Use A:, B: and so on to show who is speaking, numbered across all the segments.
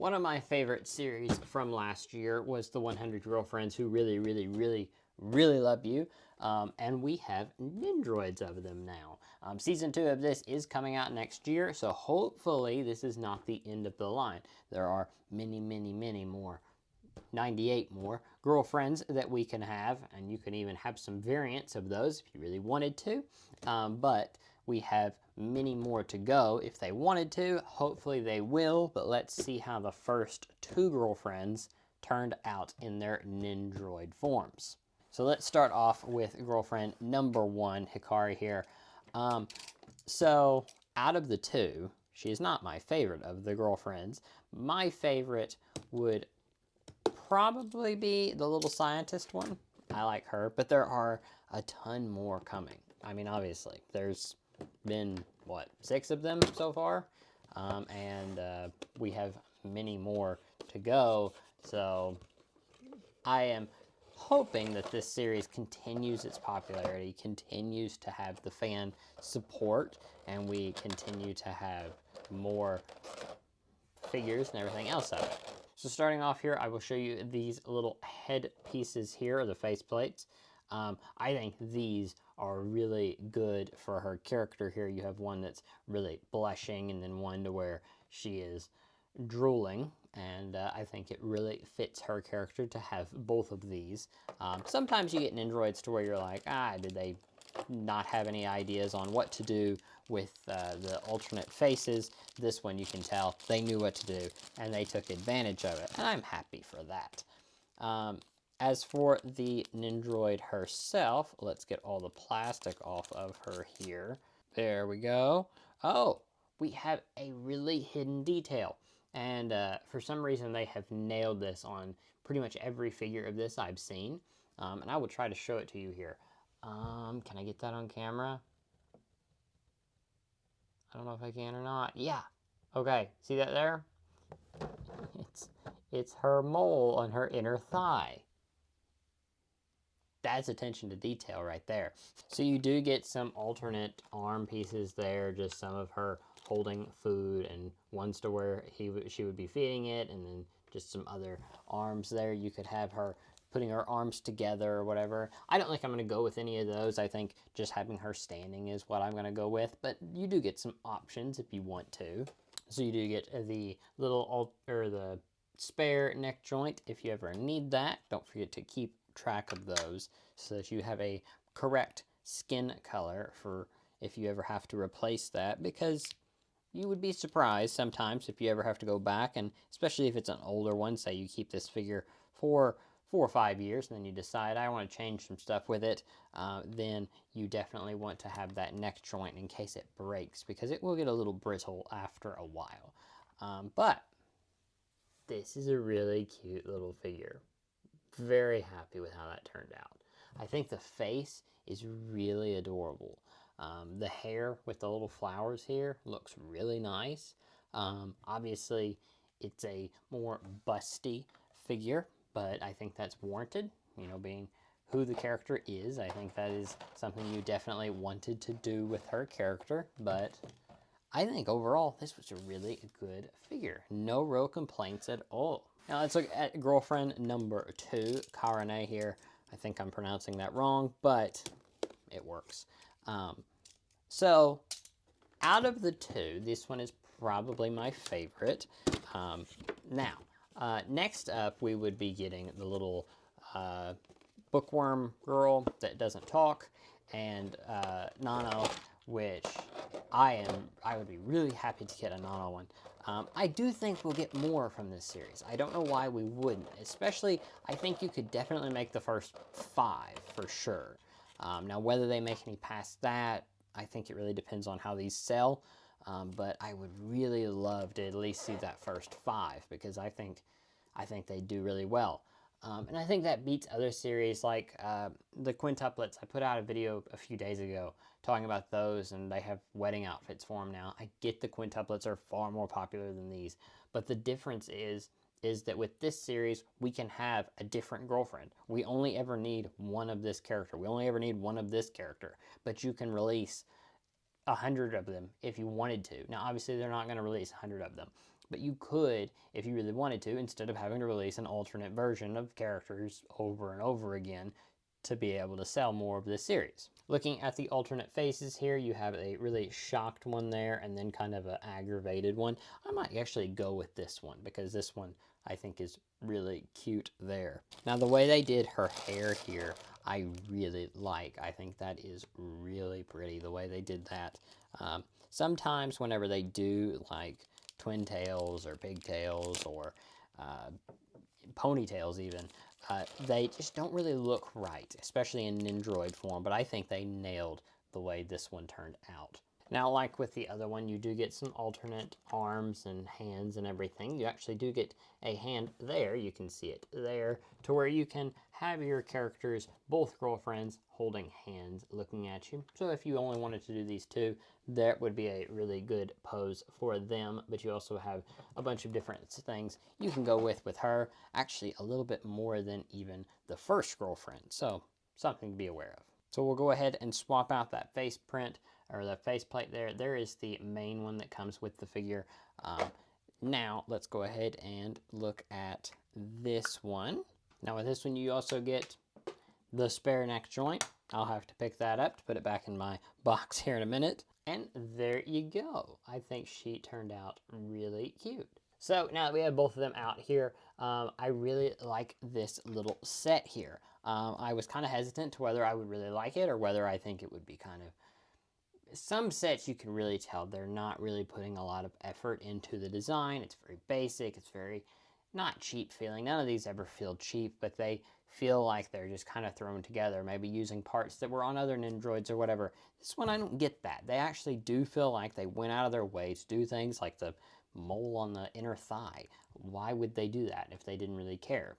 A: One of my favorite series from last year was the 100 Girlfriends Who Really Love You. And we have Nendoroids of them now. Season 2 of this is coming out next year, so hopefully this is not the end of the line. There are many more, 98 more girlfriends that we can have, and you can even have some variants of those if you really wanted to. But we have many more to go if they wanted to. Hopefully they will, but let's see how the first 2 girlfriends turned out in their Nendoroid forms. So let's start off with girlfriend number 1, Hikari here. So out of the 2, she is not my favorite of the girlfriends. My favorite would probably be the little scientist one. I like her, but there are a ton more coming. I mean, obviously, there's been, what, 6 of them so far? And we have many more to go, so I am hoping that this series continues its popularity, continues to have the fan support, and we continue to have more figures and everything else of it. So starting off here, I will show you these little head pieces here, or the face plates. I think these are really good for her character here. You have one that's really blushing, and then one to where she is drooling, and I think it really fits her character to have both of these. Sometimes you get Nendoroids to where you're like, did they not have any ideas on what to do with the alternate faces? This one, you can tell they knew what to do and they took advantage of it, and I'm happy for that. As for the Nendoroid herself, let's get all the plastic off of her here. There we go. Oh, we have a really hidden detail, and for some reason they have nailed this on pretty much every figure of this I've seen, and I will try to show it to you here. Can I get that on camera? I don't know if I can or not. Yeah. Okay, see that there? It's her mole on her inner thigh. That's attention to detail right there. So you do get some alternate arm pieces there, just some of her holding food, and ones to where she would be feeding it, and then just some other arms there. You could have her putting her arms together or whatever. I don't think I'm going to go with any of those. I think just having her standing is what I'm going to go with, but you do get some options if you want to. So you do get the little the spare neck joint if you ever need that. Don't forget to keep track of those so that you have a correct skin color for if you ever have to replace that, because you would be surprised sometimes if you ever have to go back, and especially if it's an older one. Say you keep this figure for 4 or 5 years and then you decide I want to change some stuff with it, then you definitely want to have that neck joint in case it breaks, because it will get a little brittle after a while. But this is a really cute little figure. Very happy with how that turned out. I think the face is really adorable. The hair with the little flowers here looks really nice. Obviously, it's a more busty figure, but I think that's warranted, you know, being who the character is. I think that is something you definitely wanted to do with her character, but I think overall this was a really good figure. No real complaints at all. Now let's look at girlfriend number 2, Karane here. I think I'm pronouncing that wrong, but it works. So out of the 2, this one is probably my favorite. Next up we would be getting the little bookworm girl that doesn't talk, and Nano, which I would be really happy to get a Nano one. I do think we'll get more from this series. I don't know why we wouldn't. Especially, I think you could definitely make the first 5 for sure. Now, whether they make any past that, I think it really depends on how these sell. But I would really love to at least see that first 5, because I think they do really well. And I think that beats other series like the quintuplets. I put out a video a few days ago talking about those, and they have wedding outfits for them now. I get the quintuplets are far more popular than these, but the difference is that with this series, we can have a different girlfriend. We only ever need one of this character. We only ever need one of this character, but you can release 100 of them if you wanted to. Now, obviously, they're not going to release 100 of them, but you could, if you really wanted to, instead of having to release an alternate version of characters over and over again, to be able to sell more of this series. Looking at the alternate faces here, you have a really shocked one there and then kind of an aggravated one. I might actually go with this one because this one I think is really cute there. Now the way they did her hair here, I really like. I think that is really pretty, the way they did that. Sometimes whenever they do like twin tails or pigtails or ponytails even, they just don't really look right, especially in Nendoroid form, but I think they nailed the way this one turned out. Now, like with the other one, you do get some alternate arms and hands and everything. You actually do get a hand there, you can see it there, to where you can have your characters, both girlfriends, holding hands looking at you. So if you only wanted to do these two, that would be a really good pose for them, but you also have a bunch of different things you can go with her, actually a little bit more than even the first girlfriend, so something to be aware of. So we'll go ahead and swap out that face print, or the faceplate there. There is the main one that comes with the figure. Now, let's go ahead and look at this one. Now, with this one, you also get the spare neck joint. I'll have to pick that up to put it back in my box here in a minute. And there you go. I think she turned out really cute. So now that we have both of them out here, I really like this little set here. I was kind of hesitant to whether I would really like it or whether I think it would be kind of... Some sets you can really tell they're not really putting a lot of effort into the design. It's very basic. It's very not cheap feeling. None of these ever feel cheap, but they feel like they're just kind of thrown together, maybe using parts that were on other Nendoroids or whatever. This one, I don't get that. They actually do feel like they went out of their way to do things like the mole on the inner thigh. Why would they do that if they didn't really care?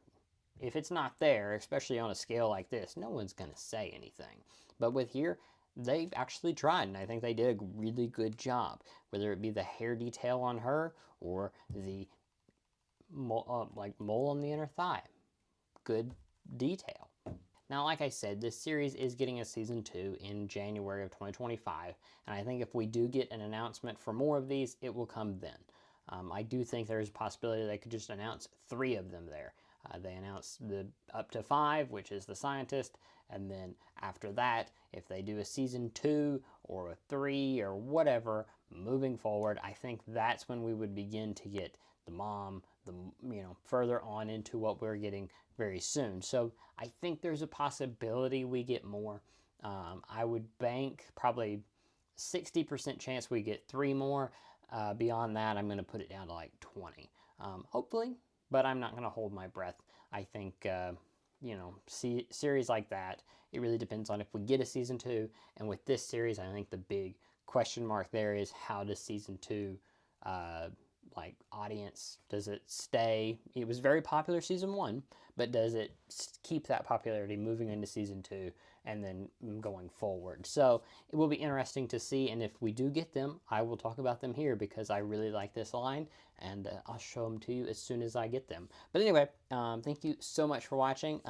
A: If it's not there, especially on a scale like this, no one's going to say anything. But with here, they actually tried, and I think they did a really good job, whether it be the hair detail on her or the mole on the inner thigh. Good detail. Now, like I said, this series is getting a season 2 in January of 2025, and I think if we do get an announcement for more of these, it will come then. I do think there's a possibility they could just announce 3 of them there. They announced the up to 5, which is the scientist, and then after that, if they do a season 2 or a 3 or whatever, moving forward, I think that's when we would begin to get the mom, further on into what we're getting very soon. So I think there's a possibility we get more. I would bank probably 60% chance we get 3 more. Beyond that, I'm going to put it down to like 20. Hopefully, but I'm not going to hold my breath. I think, series like that, it really depends on if we get a season 2. And with this series, I think the big question mark there is, how does season 2, audience, does it stay? It was very popular season 1, but does it keep that popularity moving into season 2 and then going forward? So it will be interesting to see, and if we do get them, I will talk about them here because I really like this line, and I'll show them to you as soon as I get them. But anyway, thank you so much for watching.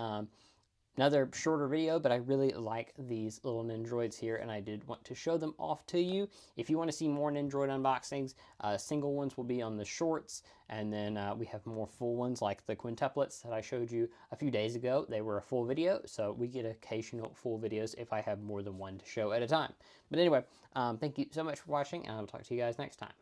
A: Another shorter video, but I really like these little Nendoroids here, and I did want to show them off to you. If you want to see more Nendoroid unboxings, single ones will be on the shorts, and then we have more full ones like the quintuplets that I showed you a few days ago. They were a full video, so we get occasional full videos if I have more than one to show at a time. But anyway, thank you so much for watching, and I'll talk to you guys next time.